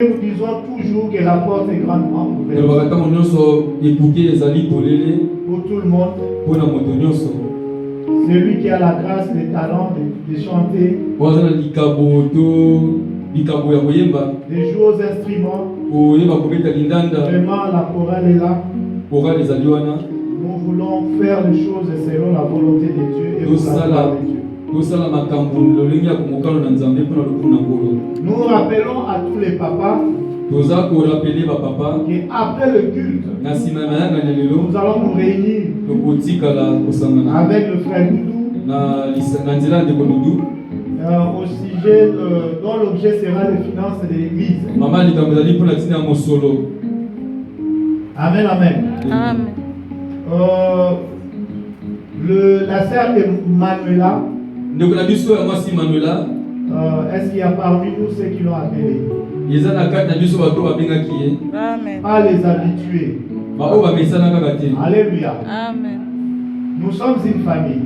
Nous disons toujours que la porte est grandement ouverte pour tout le monde. Celui qui a la grâce, le talent de chanter, de jouer aux instruments, vraiment la chorale est là. Nous voulons faire les choses selon la volonté de Dieu et pour la gloire de Dieu. Nous rappelons à tous les papas qu'après le culte, nous allons nous réunir avec le frère Doudou au sujet dont l'objet sera les finances de l'église. Amen, amen. Amen. La sœur Manuela, est-ce qu'il y a parmi nous ceux qui l'ont appelé? Amen. Pas les habitués. Alléluia. Amen. Nous sommes une famille.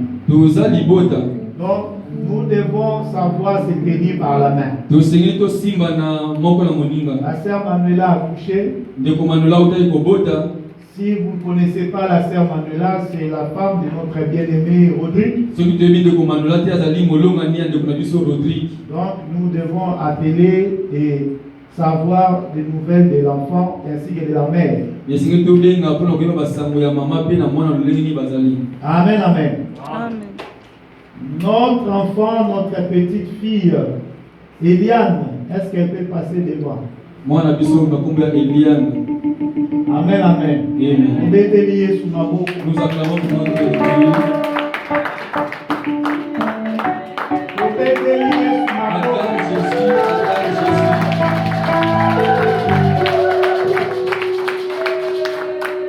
Donc nous devons savoir se tenir par la main. La sœur Manuela a accouché. Si vous ne connaissez pas la sœur Manuela, c'est la femme de notre bien-aimé Rodrigue. Donc nous devons appeler et savoir des nouvelles de l'enfant ainsi que de la mère. Amen, amen. Amen. Notre enfant, notre petite fille, Eliane, est-ce qu'elle peut passer devant? Amen, amen. Nous acclamons pour notre Dieu.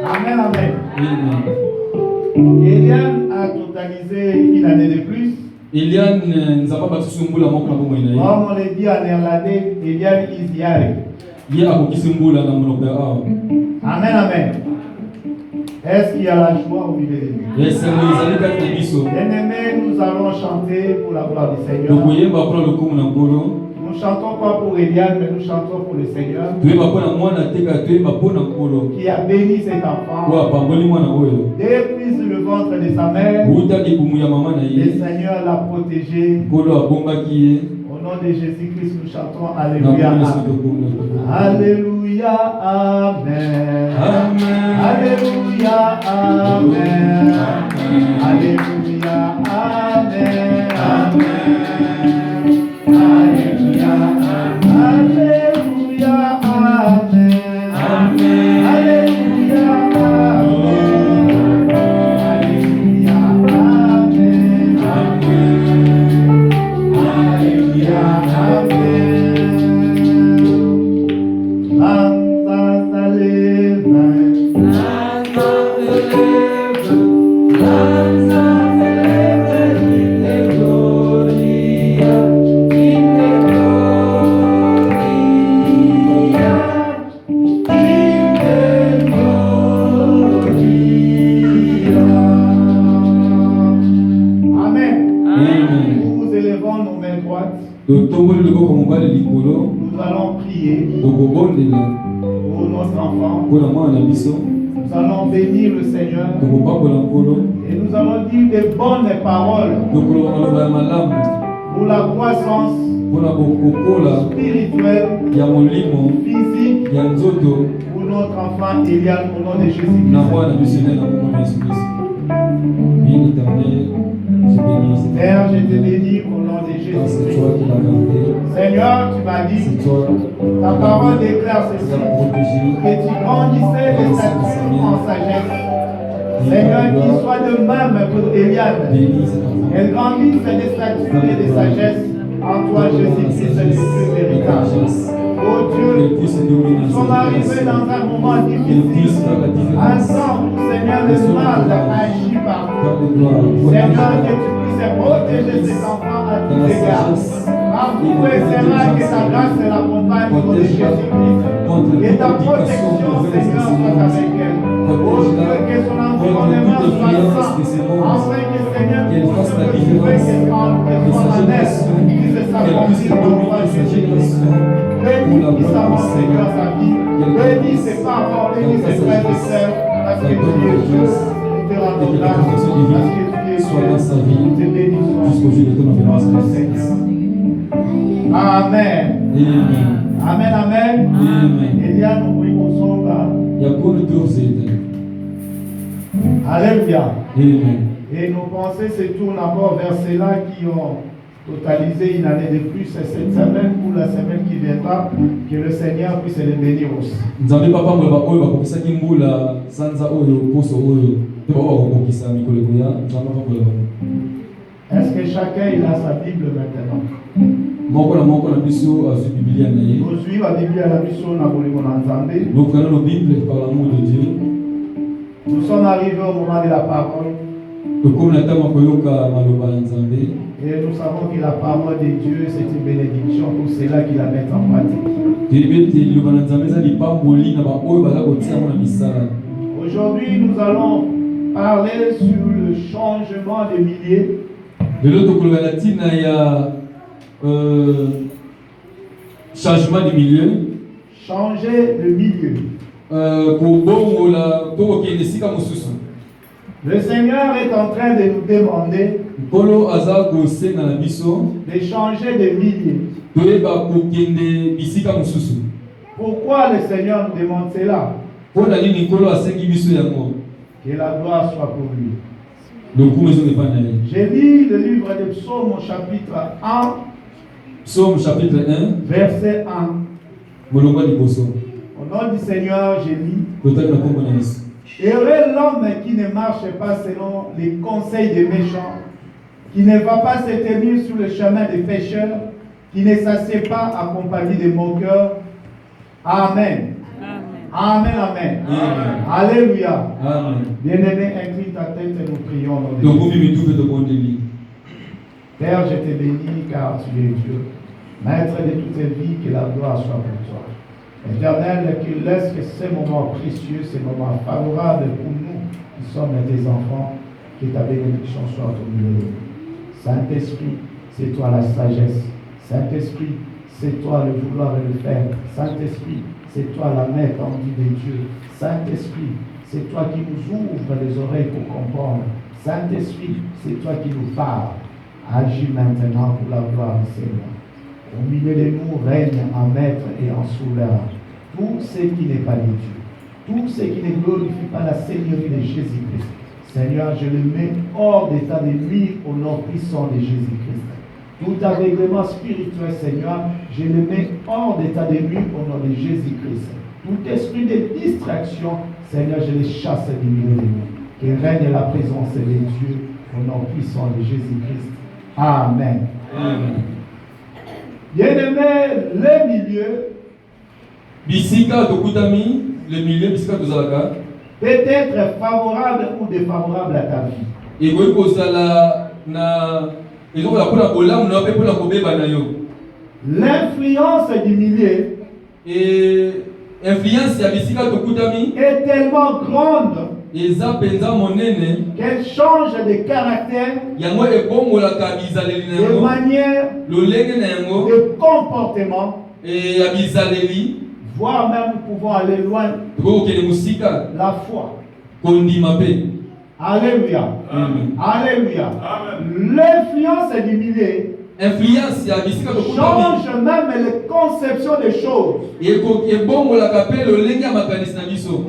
Amen, amen. Eliane a totalisé une année de plus. Eliane nous a pas battu sur moula mon comme moi. Comme on le dit en néerlandais, Eliane is yare. Amen, amen. Est-ce qu'il y a la joie au milieu de nous? Bien-aimés, nous allons chanter pour la gloire du Seigneur. Nous ne chantons pas pour Eliane, mais nous chantons pour le Seigneur qui a béni cet enfant. Depuis le ventre de sa mère, le Seigneur l'a protégé. Au nom de Jésus-Christ, nous chantons Alléluia. Alléluia, Amen. Alléluia, Amen. Alléluia, Amen. Alléluia, Alléluia, Amen. Alléluia, nous allons prier pour notre enfant. Nous allons bénir le Seigneur et nous allons dire des bonnes paroles pour la croissance spirituelle, physique pour notre enfant Eliane au nom de Jésus-Christ. Père, je te bénis au nom de Jésus. Seigneur, tu m'as dit, ta parole déclare ceci, que tu grandissais les statues en sagesse. Seigneur, qu'il soit de même pour Eliane. Elle grandisse des statues et de sagesse en toi, Jésus-Christ, le Dieu véritable. Oh Dieu, nous sommes arrivés dans un moment difficile, un temps où, Seigneur, le mal agit partout. Seigneur, que tu puisses protéger ces enfants à tous égards. Partout où elle sera, que ta grâce l'accompagne au nom de Jésus-Christ. Que ta protection, Seigneur, soit avec elle. Dieu, que son environnement soit sain, afin que Seigneur, qu'elle fasse la différence, que soit la naisse, puisse s'accomplir dans le roi Jésus. Bénis sa mort, Seigneur, sa vie. Bénis ses parents, bénis ses frères et sœurs, parce que tu es juste. Nous te rendons grâce, parce que tu es soit dans sa vie nous te bénissons jusqu'au jour de ton avènement. notre Seigneur. Amen. Amen. Amen, amen. Amen. Elia, nous prions son là. Yakuna turzete. Alléluia. Amen. Et nos pensées se tournent encore vers ceux-là qui ont totalisé une année de plus cette semaine ou la semaine qui viendra. Que le Seigneur puisse les bénir aussi. Nzambe papa mwe ba oyo bakokisaki mbula sanza oyo poso oyo te ba bakokisa mikoleko ya nzambe papa mwe ba. Est-ce que chacun il a sa Bible maintenant? Moko na biso azu Biblia na ye. Nous suivons la Bible à la mission na bolingo na Nzambe. Nous prenons nos Bibles par l'amour de Dieu. Nous sommes arrivés au moment de la parole. Comme la tama koyoka maloba ya Nzambe. Et nous savons que la parole de Dieu c'est une bénédiction pour ceux-là qui la mettent en pratique. Aujourd'hui, nous allons parler sur le changement de milieu. Changement de milieu. Changer de milieu. Le Seigneur est en train de nous demander de changer de milieu. Pourquoi le Seigneur nous demande cela? Que la gloire soit pour lui. J'ai lu le livre de Psaume chapitre 1. Psaume chapitre 1. Verset 1. Au nom du Seigneur, j'ai lu. Heureux l'homme qui ne marche pas selon les conseils des méchants, qui ne va pas se tenir sur le chemin des pécheurs, qui ne s'assied pas accompagné des moqueurs. Amen. Amen, amen. Amen. Alléluia. Amen. Bien-aimé, incline ta tête et nous prions. Père, je te bénis car tu es Dieu, maître de toutes les vies, que la gloire soit pour toi. Éternel, que laisse que ces moments précieux, ces moments favorables pour nous qui sommes tes enfants, que ta bénédiction soit au milieu de nous. Saint-Esprit, c'est toi la sagesse. Saint-Esprit, c'est toi le vouloir et le faire. Saint-Esprit, c'est toi la main tendue de Dieu. Saint-Esprit, c'est toi qui nous ouvre les oreilles pour comprendre. Saint-Esprit, c'est toi qui nous parles. Agis maintenant pour la gloire du Seigneur. Au milieu de nous règne en maître et en souverain tout ce qui n'est pas de Dieu, tout ce qui ne glorifie pas la Seigneurie de Jésus-Christ. Seigneur, je le mets hors d'état de nuire au nom puissant de Jésus-Christ. Tout aveuglement spirituel, Seigneur, je le mets hors d'état de nuire au nom de Jésus-Christ. Tout esprit de distraction, Seigneur, je le chasse du milieu de nous. Que règne la présence de Dieu au nom puissant de Jésus-Christ. Amen. Amen. Bien-aimé, le milieu Bisika tokutami, le milieu bisika tozalaka peut être favorable ou défavorable à ta vie. Et oui, kozala na ezokola pona bolamu na pe pona kobeba na yo. L'influence du milieu et influence ya bisika tokutami est tellement grande eza penza monene qu'elle change de caractère, yango ebongolaka bizaleli na de yango manière, lolenge na yango de comportement, et ya bizaleli voire même nous pouvons aller loin, tokokende musika la foi. kondima pe. Alléluia. Amen. Alléluia. L'influence du milieu Influence ya bisika tokutami change même les conceptions des choses. ebongolaka pe lolenge ya makanisi na biso.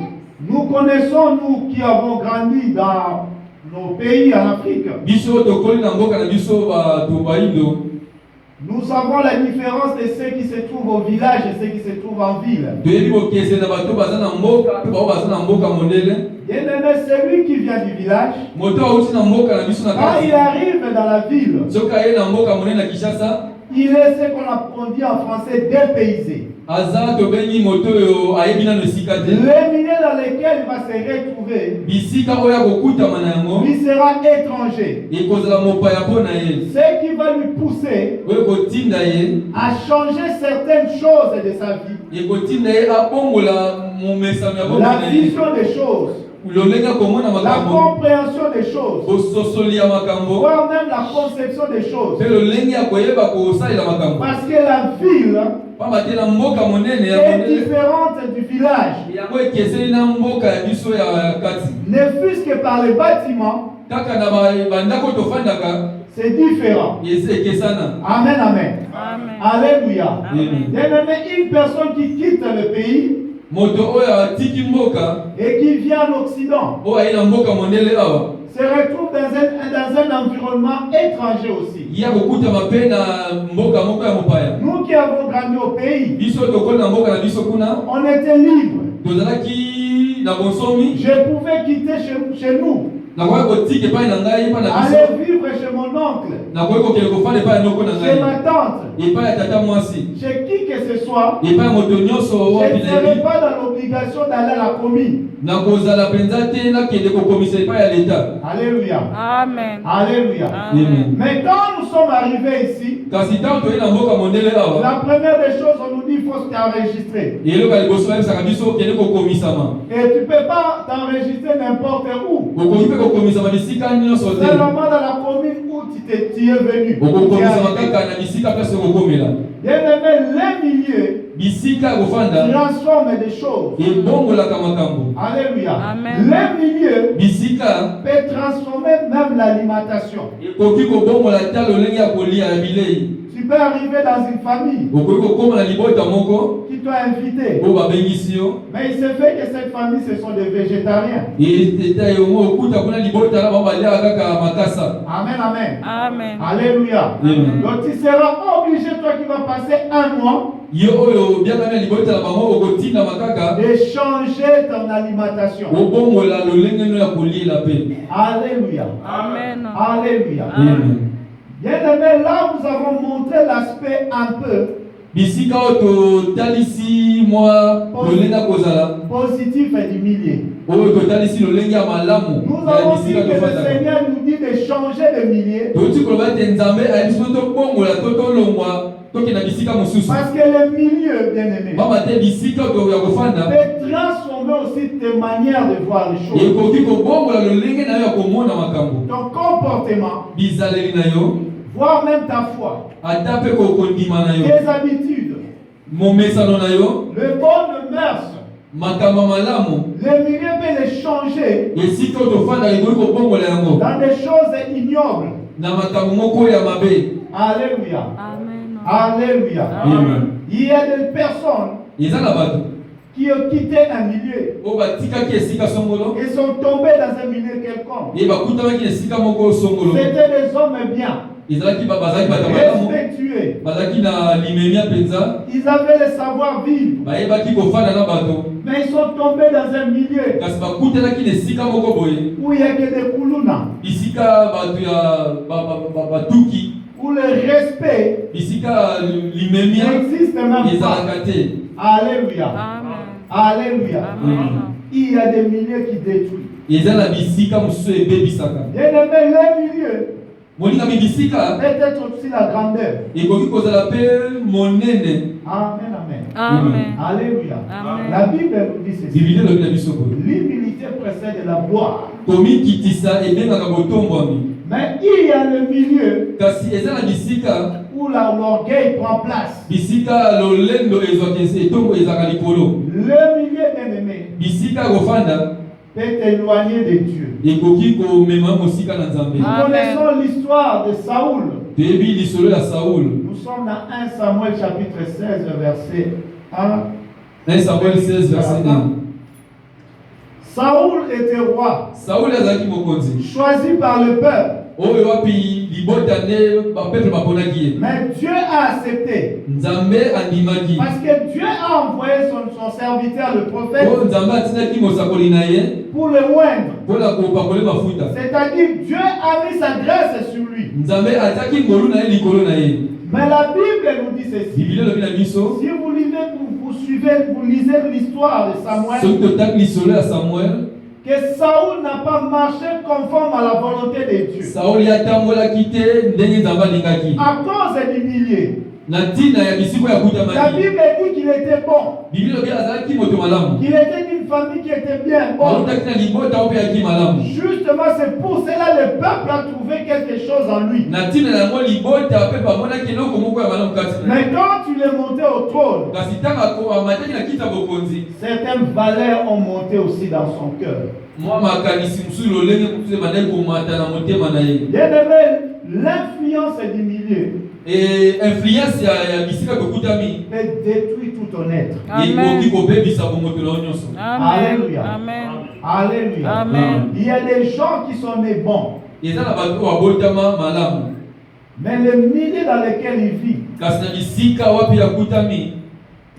Nous connaissons, nous qui avons grandi dans nos pays en Afrique, Biso tokoli na mboka na biso ba tobaindo. nous savons la différence de ceux qui se trouvent au village et ceux qui se trouvent en ville. Toyebi bokese na bato baza na mboka pe bao baza na mboka mondele. Bien-aimé, celui qui vient du village, Moto auti na mboka na biso na quand kasi. il arrive dans la ville, Soka ye na mboka monene na Kinshasa, il est ce qu'on dit en français dépaysé. aza to bengi moto yo ayebi na esika te. Le milieu dans lequel il va se retrouver, Bisika oya kokutama na yango il sera étranger. ekozala mopaya mpo na ye. Ce qui va lui pousser Oyo kotinda ye à changer certaines choses de sa vie. ekotinda ye abongola momesano ya boka La na ye. vision des choses. la compréhension des choses, voire même la conception des choses. Parce que la ville est différente du village. Ne fût-ce que par les bâtiments, c'est différent. Amen, amen. Alléluia. Une personne qui quitte le pays et qui vient en Occident se retrouve dans un environnement étranger aussi. Nous qui avons grandi au pays, on était libres. Je pouvais quitter chez nous, aller vivre chez mon oncle, chez ma tante, chez qui que ce soit. Je ne serai pas dans l'obligation d'aller à la commune. Alléluia. Amen. Alléluia. Amen. Mais quand nous sommes arrivés ici, la première des choses, on nous dit qu'il faut t'enregistrer. Et tu ne peux pas t'enregistrer n'importe où. Seulement dans la commune où tu es venu. Bien aimé, les milieux transforment des choses. Alléluia. Amen. Les milieux peuvent transformer même l'alimentation. Tu peux arriver dans une famille qui t'a invité, mais il se fait que cette famille, ce sont des végétariens. Amen, amen. Amen. Alléluia. Amen. Donc tu seras obligé, toi qui vas passer un mois, de changer ton alimentation. Alléluia. Amen. Alléluia. Amen. Bien aimé, là vous avons montré l'aspect un peu positif et humilié. Nous avons dit que le Seigneur nous dit de changer de milieu. Parce que le milieu, bien aimé, peut transformer aussi tes manières de voir les choses. Ton comportement, voire même ta foi, tes habitudes, le bon mœurs. Le milieu peut les changer dans des choses ignobles. Alléluia. Amen. Alléluia. Amen. Il y a des personnes qui ont quitté un milieu et sont tombés dans un milieu quelconque. C'était des hommes bien, respectueux. Ils avaient le savoir-vivre, mais ils sont tombés dans un milieu où il n'y a que des koulouna, où le respect n'existe même pas. Alléluia. Amen. Alléluia. Amen. Il y a des milieux qui détruisent. Bien aimé, les milieux peut-être aussi la grandeur. Amen, amen. Amen. Alléluia. Amen. La Bible nous dit ceci. L'humilité précède la gloire. Mais il y a le milieu où l'orgueil prend place. Le milieu, bien aimé, peut t'éloigner de Dieu. Nous connaissons l'histoire de Saoul. Nous sommes dans 1 Samuel chapitre 16 verset 1. 1 Samuel 16 verset 1. Saoul était roi, choisi par le peuple. Mais Dieu a accepté. Parce que Dieu a envoyé son serviteur, le prophète, pour le moindre. C'est-à-dire Dieu a mis sa grâce sur lui. Mais la Bible nous dit ceci. Si vous lisez l'histoire de Samuel, que Saoul n'a pas marché conforme à la volonté de Dieu. À cause du milieu. La Bible dit qu'il était bon. Qu'il était d'une d'une famille qui était bien bonne. Auta kina libota ope yaki malamu. Justement, c'est pour cela que le peuple a trouvé quelque chose en lui. Na tina na mo libota ope pa mona keloko moko ya malamu kati. Mais quand il est monté au trône, Kasi tanga ko amataki na kita bokonzi. certaines valeurs ont monté aussi dans son cœur. Moi makanisi musu lolenge musu mandai ko mata na motema na ye. Bien-aimé, l'influence du milieu Et influence ya bisika kokutami. peut détruire tout ton être. Amen. Eki ko bebisa bomoto na nyonso. Alléluia. Amen. Alléluia. Amen. Il y a des gens qui sont nés bons, Eza na bato abotama malamu. mais le milieu dans lequel ils vivent Kasi na bisika wapi ya kutami.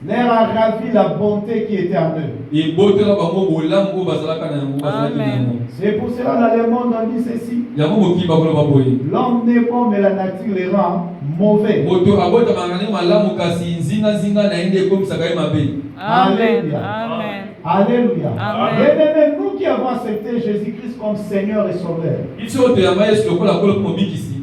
leur a ravi la bonté qui était en eux. Et botola bango bolamu ko bazalaka na yango bazalaki na yango. C'est pour cela dans le monde on dit ceci. Yango moki bakoloba boye. L'homme n'est bon, mais la nature le rend mauvais. Moto abotama ngani malamu kasi nzinga na ende ekomisaka ye mabe. Amen. Amen. Alléluia. Amen. Bien-aimés, nous qui avons accepté Jésus-Christ comme Seigneur et Sauveur, Biso to yamba Yesu lokola kolo mobikisi.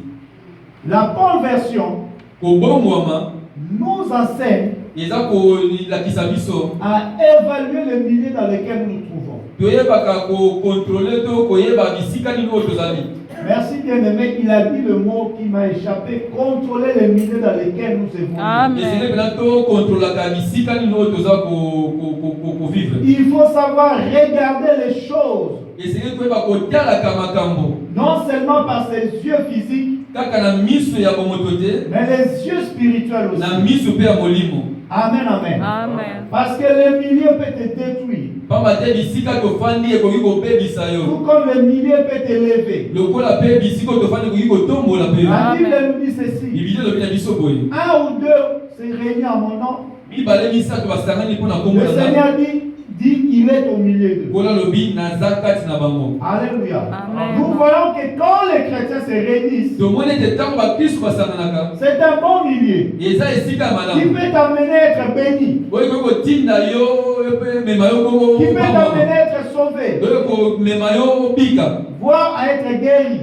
la conversion Kobongwama nous enseigne eza ko lakisa biso. à évaluer le milieu dans lequel nous nous trouvons. Toyebaka ko contrôler to koyeba bisika nini oyo tozali. Merci bien-aimé, il a dit le mot qui m'a échappé, contrôler le milieu dans lequel nous évoluons. Amen. Ezele pena to contrôlaka bisika nini oyo toza ko vivre. Il faut savoir regarder les choses, Ezele koyeba kotalaka makambo. non seulement par ses yeux physiques, Kaka na miso ya bomoto te, mais les yeux spirituels aussi. na miso pe ya molimo. Amen, amen. Amen. Parce que le milieu peut te détruire, Pamba te bisika tofandi ekoki kobebisa tout yo. comme le milieu peut t'élever. Lokola pe bisika tofandi ekoki kotombola pe yo. La Bible Amen. nous dit ceci. Bibiliya elobi na biso boye. Un ou deux se réunissent en mon nom. Mibale misato basangani mpona kombo Le na ngai. Seigneur dit qu'il est au milieu d'eux. Kola lobi naza kati na bango. Alléluia. Amen. Nous voyons que quand les chrétiens se réunissent, Tomoni ete ntango bakristu basanganaka c'est un bon milieu eza esika ya qui malamu. peut t'amener à être béni, Oyo ekoki kotinda yo epe mema yo koko qui peut t'amener pambama. à être sauvé, Oyo komema yo obika. voire à être guéri.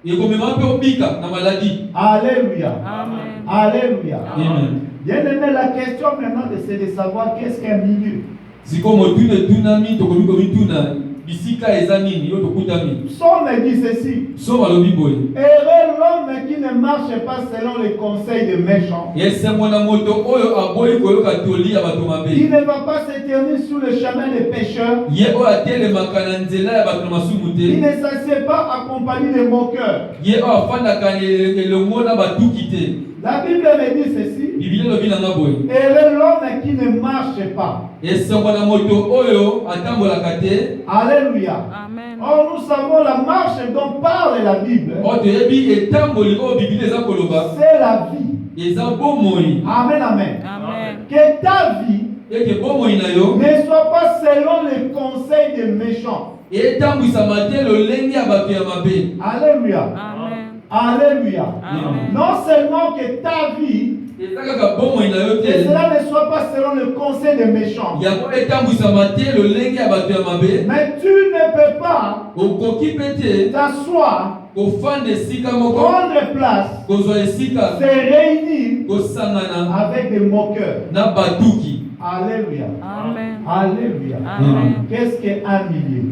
Ekomema mpe obika na maladi. Alléluia. Amen. Alléluia. Amen. Bien aimé, la question maintenant c'est de savoir qu'est-ce qu'un milieu. Siko motuna etunami tokomi komituna bisika eza nini yo tokutami. Psaume dit ceci. So balobi boye. Heureux l'homme qui ne marche pas selon les conseils des méchants, Esengo na moto oyo aboyi koyoka toli ya bato qui mabe. ne va pas s'éterniser sur le chemin des pécheurs, Ye oyo atelemaka na nzela ya bato na masumu qui te. ne s'assied pas accompagné de moqueurs. Ye oyo afandaka elongo na batuki te. La Bible me dit ceci. Bibiliya elobi nanga boye. Heureux l'homme qui ne marche pas. Esengo na moto oyo atambolaka te. Alléluia. Amen. Or nous savons la marche dont parle la Bible. Oyo toyebi etamboli oyo Bibiliya eza koloba. C'est la vie. Eza bomoi. Amen, amen. Amen. Que ta vie Ete bomoi na yo. ne soit pas selon les conseils des méchants. Etambwisama te lolenge ya bato ya mabe. Alléluia. Amen. Alléluia. Amen. Non seulement que ta vie, Eza kaka bomoi na yo que te. cela ne soit pas selon le conseil des méchants. Yango etambwisama te lolenge ya bato ya mabe. Mais tu ne peux pas Okoki pe te t'asseoir, kofanda esika moko, prendre place, kozwa esika, se réunir kosangana avec des moqueurs. na batuki. Alléluia. Amen. Alléluia. Amen. Qu'est-ce qu'un millier?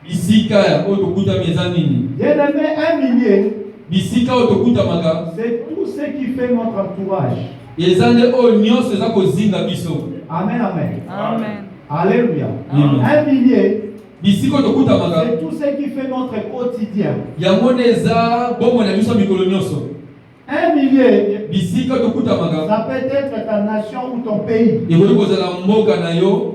Bisika ya oyo tokutami eza nini? Bien-aimé, un millier, Bisika oyo tokutamaka c'est tout ce qui fait notre entourage. eza nde oyo nyonso eza kozinga biso. Amen, amen. Amen. Alléluia. Amen. Un millier, Bisika oyo tokutamaka c'est tout ce qui fait notre quotidien. yango nde eza bomoi na biso ya mikolo nyonso. Un millier, Bisika oyo tokutamaka ça peut être ta nation ou ton pays. ekoki kozala mboka na yo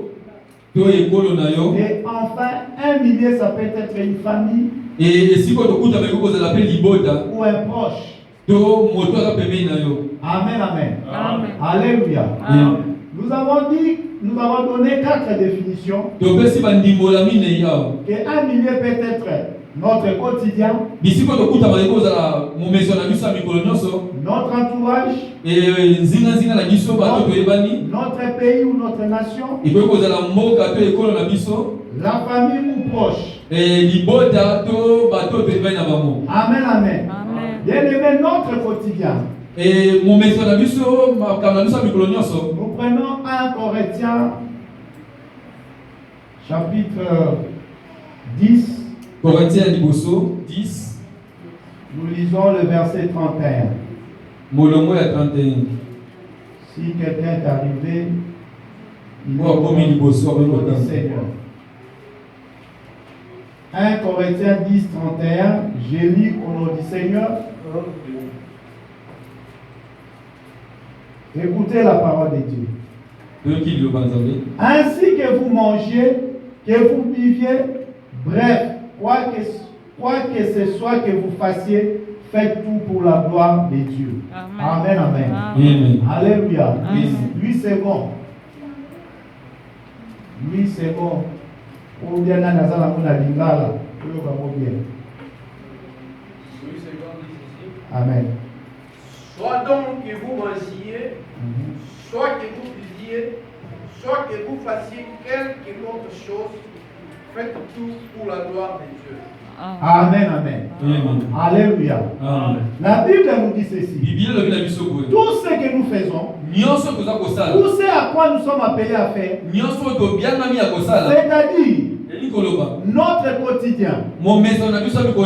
to ekolo na yo. Et enfin, un millier, ça peut être une famille Esika oyo tokutama ekoki kozala mpe libota ou un proche. to moto aza pembeni na yo. Amen, amen. Amen. Alléluia. Amen. Nous avons donné 4 définitions. Topesi bandimbola minei awa. Un millier peut être notre quotidien, Bisika oyo tokutama ekoki kozala momeso na biso ya mikolo nyonso. notre entourage, Nzinga na biso bato toyebani. notre pays ou notre nation, Ekoki kozala mboka to ekolo na biso. la famille ou proche. Libota to bato toyebani na bango. Amen, amen. Amen. Bien aimé, notre quotidien. Momeso na biso makambo na biso ya mikolo nyonso. Nous prenons 1 Corinthiens chapitre 10. Corinthiens liboso 10. Nous lisons le verset 31. Molongo ya 31. Si quelqu'un est arrivé, il Moi, comme il liboso, au nom du Seigneur. 1 Corinthiens 10, 31. J'ai lu au nom du Seigneur. Écoutez la parole de Dieu. Ainsi que vous mangiez, que vous buviez, bref, quoi que ce soit que vous fassiez, faites tout pour la gloire de Dieu. Amen, amen. Amen. Alléluia. Amen. Lui c'est bon. Lui c'est bon. Ou bien dans la lingala. Amen. Soit donc que vous mangiez, soit que vous buviez, soit que vous fassiez quelque autre chose, faites tout pour la gloire de Dieu. Amen, amen. Amen. Alléluia. Amen. La Bible nous dit ceci. Tout ce que nous faisons, tout ce à quoi nous sommes appelés à faire, c'est-à-dire notre quotidien.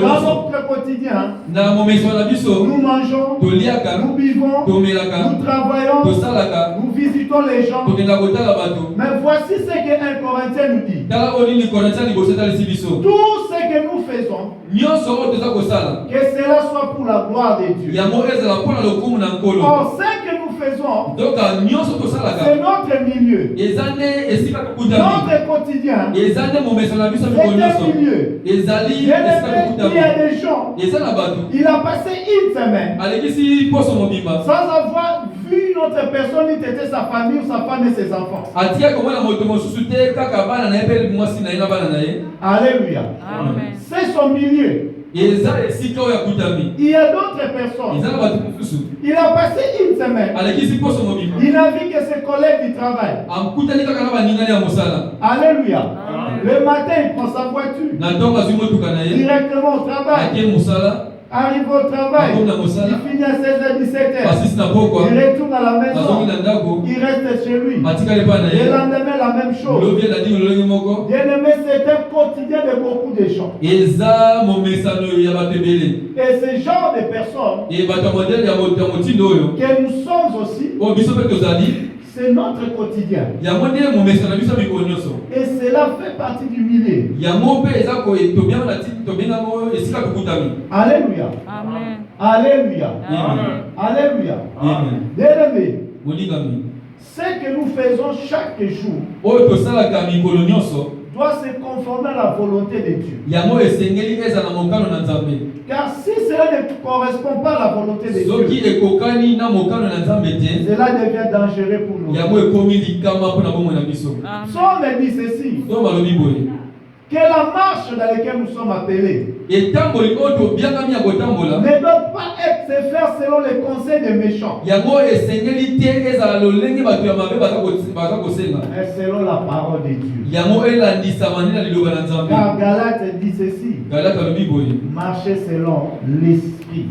Dans notre quotidien, nous mangeons, nous vivons, nous travaillons, nous visitons les gens. Mais voici ce que 1 Corinthien nous dit. Tout ce que nous faisons, que cela soit pour la gloire de Dieu. Or, ce que nous faisons, c'est notre milieu. Notre quotidien. C'est un milieu. Il y a des gens, il a passé une semaine sans avoir vu notre personne, il était sa famille ou sa femme et ses enfants. Alléluia. C'est son milieu. Il y a d'autres personnes. Il a passé une semaine. Il n'a vu que ses collègues du travail. Alléluia. Le matin, il prend sa voiture. Directement au travail. Arrive au travail. Il finit à 16h, 17h. Il retourne à la maison. Il reste chez lui. Le lendemain, la même chose. Bien-aimé, c'est un quotidien de beaucoup de gens. Et ce genre de personnes que nous sommes aussi, c'est notre quotidien. Et cela fait partie du milieu. Alléluia. Amen. Alléluia. Amen. Alléluia. Amen. Bien-aimé, ce que nous faisons chaque jour doit se conformer à la volonté de Dieu. Car si cela ne correspond pas à la volonté de Dieu, cela devient dangereux pour nous. Psaume dit ceci, que la marche dans laquelle nous sommes appelés ne doit pas être se faire selon les conseils des méchants, mais selon la parole de Dieu. Car Galate dit ceci, marcher selon l'esprit.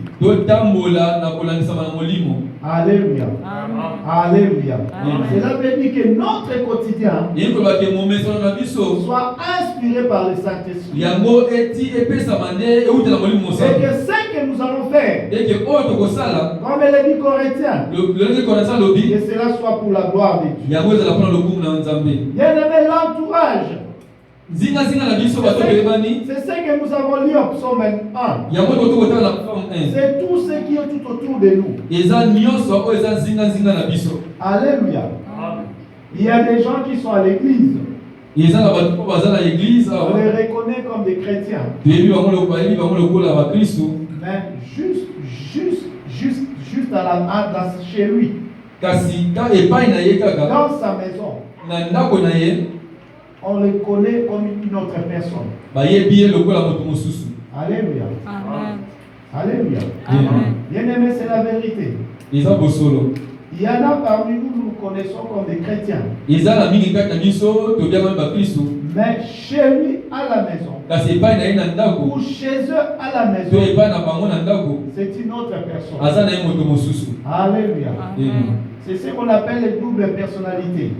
Alléluia. Alléluia. Cela veut dire que notre quotidien soit inspiré par le Saint-Esprit. Et que ce que nous allons faire, comme elle dit Corinthiens, que cela soit pour la gloire de Dieu. Bien-aimé, l'entourage, c'est ce que nous avons lu en Psaume 1. C'est tout ce qui est tout autour de nous. Alléluia. Il y a des gens qui sont à l'église. On les reconnaît comme des chrétiens. Mais juste chez lui. Dans sa maison. On le connaît comme une autre personne. Alléluia. Amen. Alléluia. Amen. Bien-aimé, c'est la vérité. Il y en a parmi nous, nous connaissons comme des chrétiens. Mais chez lui, à la maison, ou chez eux, à la maison, c'est une autre personne. Alléluia. C'est ce qu'on appelle les doubles personnalités.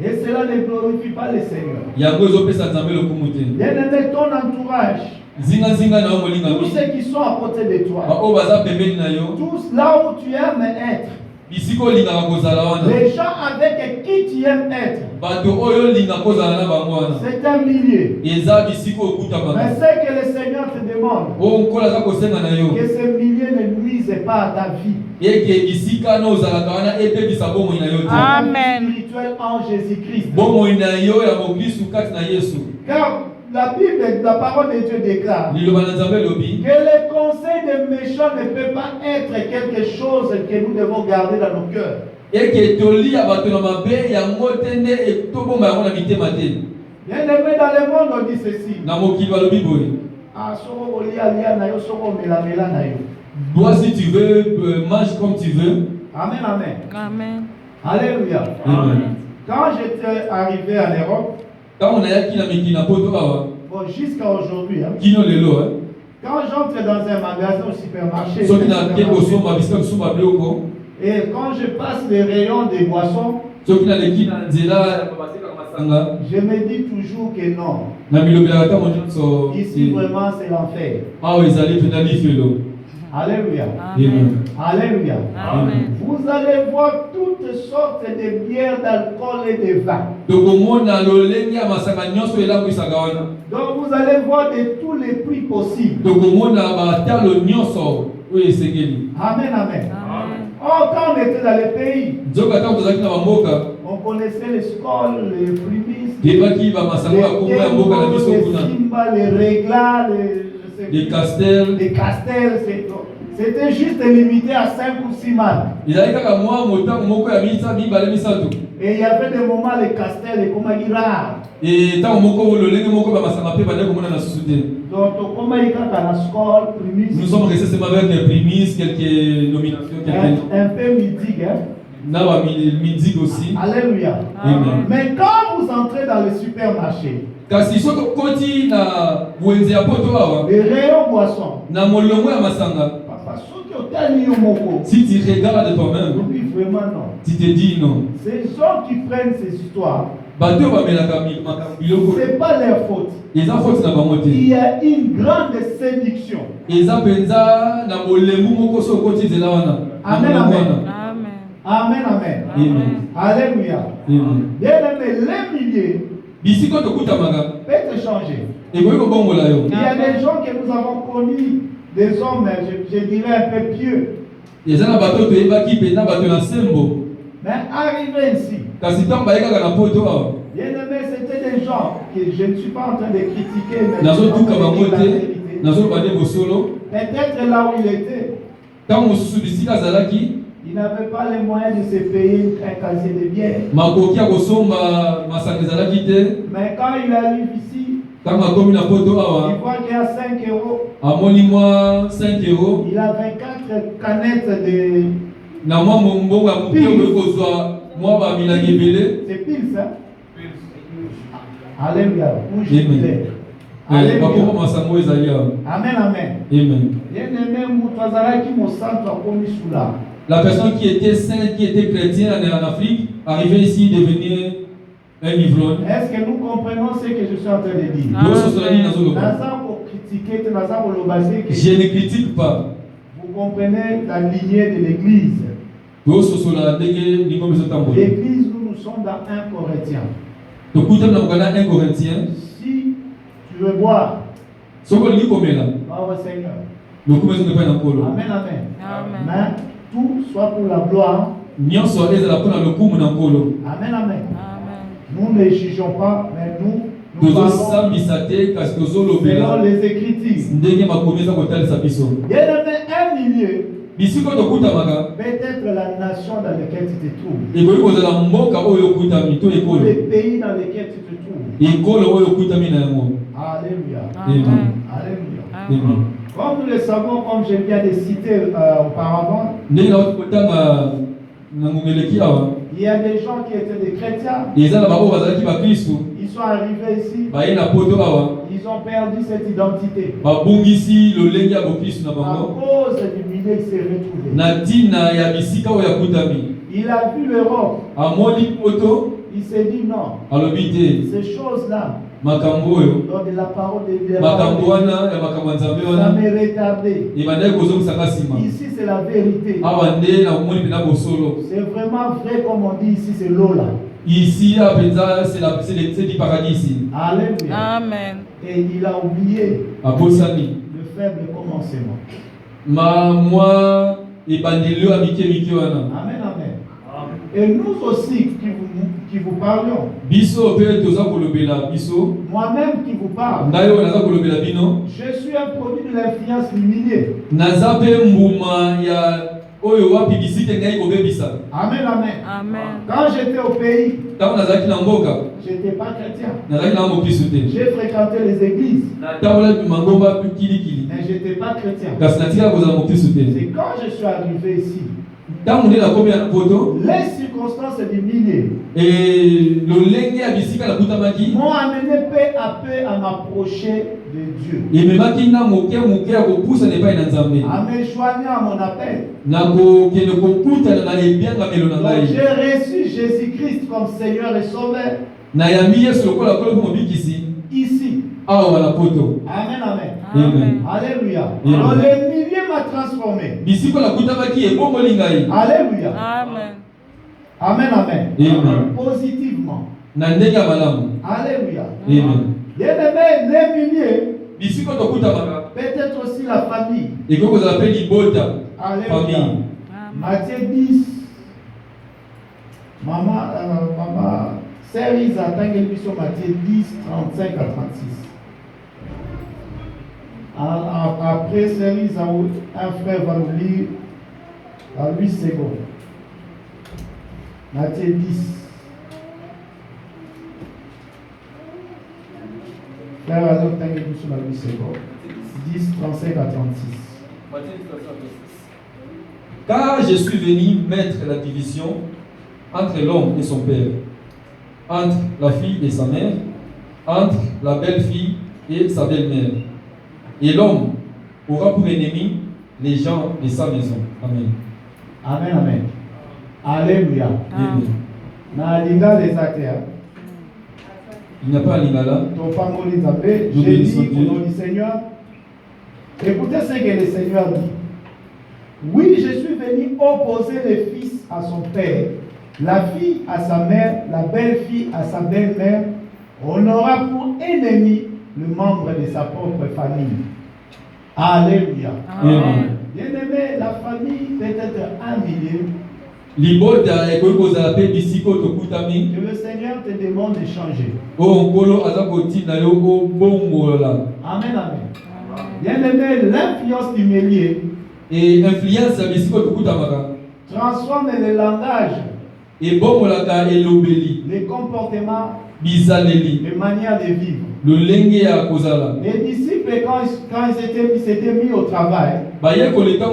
Et cela ne glorifie pas le Seigneur. yango ezopesa nzambe lokumu te. Bien-aimé, ton entourage, Zinga na yo tous molingami ceux qui sont à côté de toi, baoyo baza pembeni na yo tous là où tu aimes être, bisika olingaka kozala wana les gens avec qui tu aimes être, bato oyo olingaka kozala na bango wana c'est un millier. eza bisika Mais okutamaka ce que le Seigneur te demande, oyo nkolo aza kosenga na yo que ce millier ne nuise pas à ta vie. eke bisika na ozalaka wana ebebisa bomoi na yo te Amen. Spirituel en Jésus-Christ. bomoi na yo ya mokristu kati na yesu. Car la Bible, la parole de Dieu déclare liloba na nzambe elobi que les conseils des méchants ne peuvent pas être quelque chose que nous devons garder dans nos cœurs. eke tolia bato na mabe yango te nde tobomba yango na mitema te. Bien-aimé, dans le monde, on dit ceci. Na mokili balobi boye Ah, soko olia lia na yo, soko omela mela na yo. bois si tu veux, mange comme tu veux. Amen, amen. Amen. Alléluia. Amen. Quand j'étais arrivé en Europe, Ntango nayaki na mikili na poto awa bon, jusqu'à aujourd'hui, hein, kino lelo quand j'entre dans un magasin au supermarché, soki nake kosomba bisika kosomba biloko et quand je passe les rayons des boissons, soki naleki na nzela ya babasekaka masanga je me dis toujours que non. na milobelaka ntango nyonso Ici, vraiment, c'est l'enfer. awa ezali mpenza lifelo. Alléluia. Amen. Alléluia. Amen. Vous allez voir toutes sortes de bières, d'alcool et de vin. tokomona lolenge ya masanga nyonso elangwisaka wana. Donc vous allez voir de tous les prix possibles. tokomona batalo nyonso oyo esengeli. Amen, amen. Amen. Oh, quand on était dans les pays, nzoka ntango tozalaki na bamboka on connaissait les scoles, les primis, yebaki bamasanga ya kombo ya mboka na biso les kuna Simba, les Réglas, les Castel. les Castels. C'était juste limité à 5 ou 6 marques. ezali kaka mwa motango moko ya mibale misato. Et il y avait des moments, les Castels, et comme il rares. ntango moko lolenge moko bamasanga mpe bande komona na susu te. Donc, comme il y a la score, primis, Nous sommes restés seulement avec des prémices, quelques nominations, quelques... un peu midi, hein. Nawa Mindig aussi. Alléluia. Amen. Mais quand vous entrez dans le supermarché, Kasi soko koti na wenze ya poto awa les rayons boissons, na molongo ya masanga. papa, ceux qui ont tellement de moko, Si tu regardes toi-même, oui, vraiment non. tu te dis non. Ces gens qui prennent ces histoires, Bato ba melaka makambo biloko. c'est pas leur faute. Eza faute na bango te. Il y a une grande séduction. Eza penza na molembu moko so koti zela wana. Amen, Na amen. wana. Amen, amen. Amen. Alléluia. Amen. Bien aimé, les milliers Bisiko tokutamaka. peuvent te changer. Ekoki kobongola yo. Il y a des gens que nous avons connus, des hommes, je dirais un peu pieux. Eza na bato toyebaki penza bato na sembo. Mais arrivé ici, Kasi ntango bayekaka na poto awa. bien aimé, c'était des gens que je ne suis pas en train de critiquer, mais je suis en Nazotuka train de bango dire la te. vérité. Nazoloba nde bosolo. Peut-être là où il était, Ntango mosusu bisika azalaki il n'avait pas les moyens de se payer un casier de bière. makoki ya kosomba masanga ezalaki te. Mais quand il arrive ici, Ntango akomi na poto il awa voit qu'il y a 5 euros. amoni mwa 5 euros Il a 24 canettes de. na mwa mbongo ya moke okoki kozwa mwa bamilangi ebele. C'est pile ça. Alléluia. Où je Amen. voulais. Bakoma Alléluia. masango ezali awa. Amen, amen. Amen. Bien aimé, Moutouazaraki, mon centre a commis sous là. La personne qui était sainte, qui était chrétienne en Afrique, arrivait ici devenir un ivrogne. Est-ce que nous comprenons ce que je suis en train de dire? Ah. Naza pour critiquer, naza pour le baser que Je ne critique pas. vous comprenez la lignée de l'église. L'église, nous sommes dans 1 Corinthien. Un Corinthien. Si tu veux boire, va au Seigneur. Amen, amen. Amen. Mais tout soit pour la gloire. Amen, amen. Amen. Nous ne jugeons pas, mais nous parlons selon les Écritures. Bien aimé, un milieu peut-être la nation dans laquelle tu te trouves, le pays dans lequel tu te trouves. Alléluia. Amen. Alléluia. Amen. Comme nous le savons, comme je viens de citer auparavant, il y a des gens qui étaient des chrétiens, ils sont arrivés ici, ils ont perdu cette identité. À cause du milieu, ils s'est retrouvés. Il a vu l'Europe. amoni poto Il s'est dit non. alobi te Ces choses-là, makambo oyo lors de la parole de Dieu, makambo wana ya makambo ya nzambe ça wana m'est retardé. ebandaki kozongisaka nsima Ici, c'est la vérité. awa nde nakomoni mpena bosolo C'est vraiment vrai comme on dit ici, c'est l'eau là. ici apenza c'est du paradis ici. Alléluia. Amen. Et il a oublié abosani le faible commencement. mwa ebandeli oyo ya mike wana Amen, amen. Et nous aussi qui vous parlions, biso mpe toza kolobela biso moi-même qui vous parle, ngai oyo naza kolobela bino je suis un produit de l'influence du milieu. naza mpe mbuma ya oyo wapi bisite ngai kobebisa. Amen, amen. Amen. Quand j'étais au pays, ntango nazalaki na mboka je n'étais pas chrétien. nazalaki na mokristo te J'ai fréquenté les églises, natambolaki mangomba kilikili mais je n'étais pas chrétien. kasi natikala kozala mokristo te. C'est quand je suis arrivé ici, ntango nde nakomi na poto les circonstances du milieu lolenge ya bisika nakutamaki m'ont amené peu à peu à m'approcher de Dieu, ememaki nga moke moke ya kopusana epai na nzambe à me joindre à mon appel. nakokende kokutana na ebiangamelo na Donc ngai j'ai reçu Jésus-Christ comme Seigneur et Sauveur nayambi yesu lokola kolo mpo mobikisi ici. awa na poto. Amen, amen. Amen. Alléluia. Amen. Donc le milieu m'a transformé. bisika nakutamaki ebongoli ngai Alléluia. Amen. Amen, amen. Amen. Positivement. na ndenge ya malamu. Alléluia. Amen. Bien-aimé, les milieux, bisika tokutamaka peut-être aussi la famille. ekoki kozala mpe libota Alléluia. famille. Amen. Matthieu 10. Maman, sœur Isa, sur Matthieu 10, 35 à 36. Après, sœur Isa, un frère va nous lire à 8 secondes. Matthieu 10. Frère Azok, sur la 8 secondes. 10, 35 à 36. Car je suis venu mettre la division entre l'homme et son père, entre la fille et sa mère, entre la belle-fille et sa belle-mère. Et l'homme aura pour ennemi les gens de sa maison. Amen. Amen, amen. Alléluia. Amen. Na linga les actes. Il n'y a pas un lingala. Ton fameux Nzambe, j'ai dit au nom du Seigneur. Écoutez ce que le Seigneur dit. Oui, je suis venu opposer le fils à son père, la fille à sa mère, la belle-fille à sa belle-mère. On aura pour ennemi le membre de sa propre famille. Alléluia. Amen. Bien-aimé, la famille peut être un milieu Libota ekoki kozala mpe bisika oyo tokutami que le Seigneur te demande de changer. oyo nkolo aza kotinda yo obongola. Amen, amen. Bien-aimé, l'influence du milieu Et influence ya bisika oyo tokutamaka transforme le langage, ebongolaka elobeli les comportements, bizaleli les manières de vivre. lolenge ya kozala Les disciples, quand ils s'étaient mis au travail, bayekoli ntango